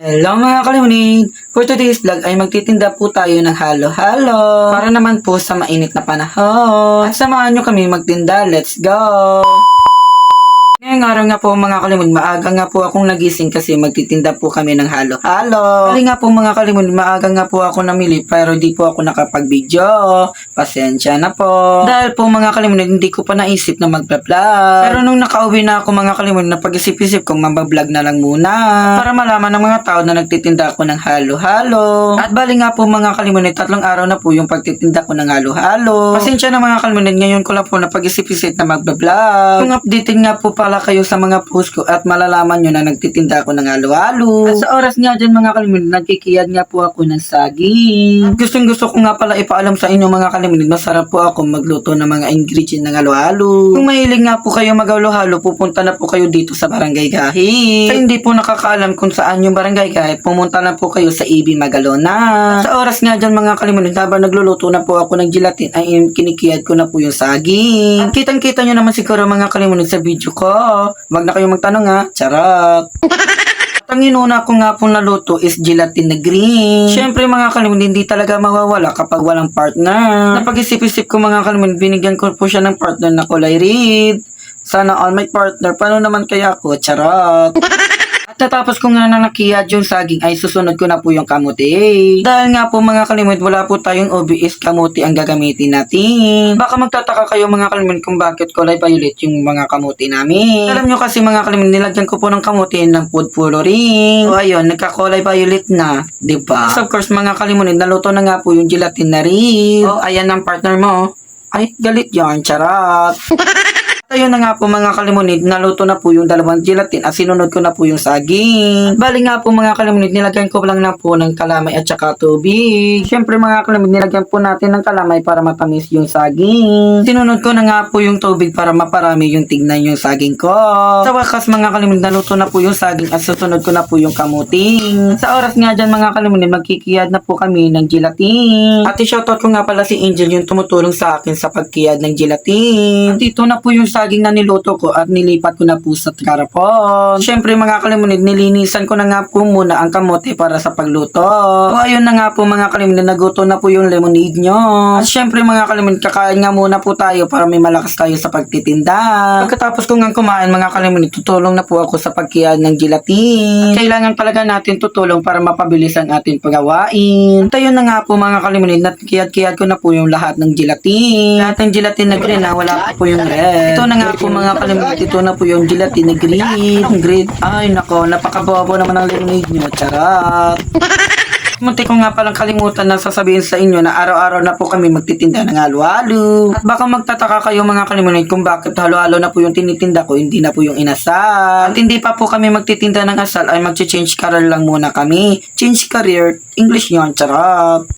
Hello mga kalimunin! For today's vlog ay magtitinda po tayo ng halo-halo para naman po sa mainit na panahon. At samahan nyo kami magtinda. Let's go! Ngayong araw nga po mga kalimunin, maaga nga po akong nagising kasi magtitinda po kami ng halo-halo. Kali nga po mga kalimunin, maaga nga po ako namili pero di po ako nakapag-video. Pasensya na po. Dahil po mga kalimunin, hindi ko pa naisip na mag-vlog. Pero nung nakauwi na ako mga kalimunin, napag-isip-isip kong mag-vlog na lang muna para malaman ng mga tao na nagtitinda ako ng halo-halo. At bali nga po mga kalimunin, 3 araw na po yung pagtitinda ko ng halo-halo. Pasensya na mga kalimunin, ngayon ko lang po napag-isip-isip na mag-vlog. Kung updated nga po pala kayo sa mga post ko at malalaman nyo na nagtitinda ako ng halo-halo. At sa oras nga dyan mga kalimunin, nagkikiyad nga po ako ng saging. At gustong gusto ko nga pala ipaalam sa inyo mga kalimunin, masarap po ako magluto ng mga ingredients ng halo-halo. Kung mahilig nga po kayo mag-halo-halo, pupunta na po kayo dito sa Barangay Kahit. Sa hindi po nakakaalam kung saan yung Barangay Kahit, pumunta na po kayo sa EB Magalona. At sa oras nga dyan mga kalimunin, habang nagluluto na po ako ng gelatin, ay kinikiyad ko na po yung saging. At kitang-kita nyo naman siguro mga kalimunin sa video ko. Wag na kayong magtanong ha. Charot. At ang inuna ko nga pong naluto is gelatin na green. Siyempre mga kalimunin, hindi talaga mawawala kapag walang partner. Napag-isip-isip ko mga kalimunin, binigyan ko po siya ng partner na kulay red. Sana all my partner. Paano naman kaya ako? Charot. Tatapos ko nga na nakiyad yung saging ay susunod ko na po yung kamuti. Dahil nga po mga kalimut, wala po tayong OBS kamuti ang gagamitin natin. Baka magtataka kayo mga kalimut kung bakit kulay violet yung mga kamuti namin. Alam nyo kasi mga kalimut, nilagyan ko po ng kamuti ng food coloring. O ayun, nagkakulay violet na. Diba? So of course mga kalimut, naluto na nga po yung gelatin na rin. O ayan ang partner mo. Ay, galit yarn, charot. Ayun na nga po mga kalimunid, naluto na po yung 2 gelatin at sinunod ko na po yung saging. Bali nga po mga kalimunid, nilagyan ko lang na po ng kalamay at saka tubig. Siyempre mga kalimunid, nilagyan po natin ng kalamay para matamis yung saging. Sinunod ko na nga po yung tubig para maparami yung tignan yung saging ko. Sa wakas mga kalimunid, naluto na po yung saging at susunod ko na po yung kamuting. Sa oras nga dyan mga kalimunid, magkikiyad na po kami ng gelatin. At i-shoutout ko nga pala si Angel yung tumutulong sa akin sa pagkiyad ng gelatin. At ito na po yung saging na niluto ko at nilipat ko na po sa karapon. Siyempre mga kalimunid, nilinisan ko na nga po muna ang kamote para sa pagluto. O ayun na nga po mga kalimunid, naguto na po yung lemonade nyo. At siyempre mga kalimunid, kakain nga muna po tayo para may malakas tayo sa pagtitinda. Pagkatapos ko nga kumain mga kalimunid, tutulong na po ako sa pagkiyad ng gelatin. At kailangan talaga natin tutulong para mapabilis ang ating pagawain. At ayun na nga po mga kalimunid, nakiyad-kiyad ko na po yung lahat ng gelatin. Lahat ng gelatin na green na wala po yung red. Ito na nga po mga kalimutan, ito na po yung gelatin na green. Ay nako, napakabobo naman ang lemonade nyo. Charot. Munti ko nga palang kalimutan na sasabihin sa inyo na araw-araw na po kami magtitinda ng halo-halo. At baka magtataka kayo mga kalimutan kung bakit halo-halo na po yung tinitinda ko, hindi na po yung inasal. At hindi pa po kami magtitinda ng asal ay mag-change career lang muna kami. Change career, English yun, charot.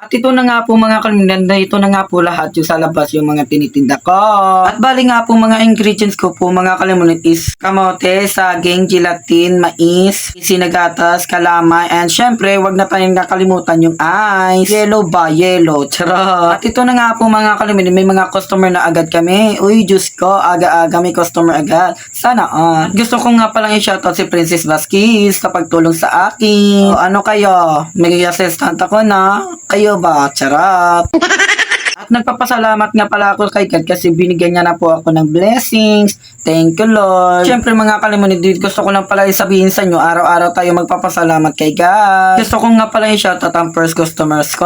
At ito na nga po mga kalimutan, ito na nga po lahat yung sa labas yung mga tinitinda ko. At bali nga po mga ingredients ko po mga kalimutan is kamote, saging, gelatin, mais, sinagatas, kalamay, and syempre wag na tayong nakalimutan yung ice. Yellow ba? Yellow. Charot. At ito na nga po mga kalimutan, may mga customer na agad kami. Uy, Diyos ko, aga-aga may customer agad. Sana At gusto ko nga palang i-shoutout si Princess Vasquez sa pagtulong sa akin. O, ano kayo? May assistant ako na. Kayo ba? Charot. At nagpapasalamat nga pala ako kay God kasi binigyan niya na po ako ng blessings. Thank you Lord. Siyempre mga kalimunid, gusto ko lang pala isabihin sa inyo, araw-araw tayo magpapasalamat kay God. Gusto ko nga pala i-shoutout ang first customers ko.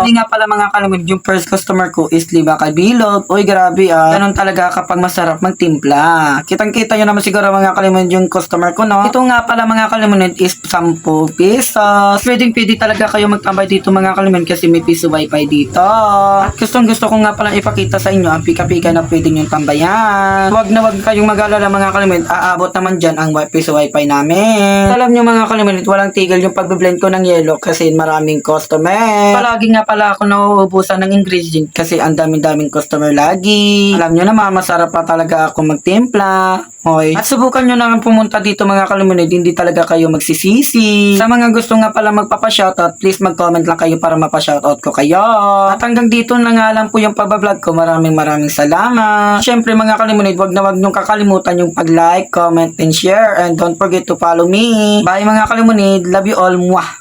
Hindi nga pala mga kalimunid, yung first customer ko is Liba Kabilog. Uy grabe ganun talaga kapag masarap magtimpla. Kitang-kita nyo naman siguro mga kalimunid yung customer ko, no? Ito nga pala mga kalimunid is 10 pesos. Pwede talaga kayo magtambay dito mga kalimunid kasi may piso wifi dito. At gusto ko nga pala ipakita sa inyo ang pika-pika na pwede nyo tambayan. Wag na wag kayong mag-alala mga kalimunid, aabot naman dyan ang piso wifi namin. Alam nyo mga kalimunid, walang tigil yung pagbe-blend ko ng yelo kasi maraming customer. Palagi nga pala ako nauubusan ng ingredient kasi ang daming customer lagi. Alam nyo naman, masarap pa talaga ako magtimpla. Hoy. At subukan nyo na lang pumunta dito mga kalimunid, hindi talaga kayo magsisisi. Sa mga gusto nga pala magpapa-shoutout, please mag-comment lang kayo para mapa-shoutout ko kayo. At hanggang dito na nga lang po yung pagbablog ko. Maraming salamat. Syempre mga kalimunid, wag nyong kakalimutan yung pag-like, comment, and share. And don't forget to follow me. Bye mga kalimunid. Love you all. Mwah!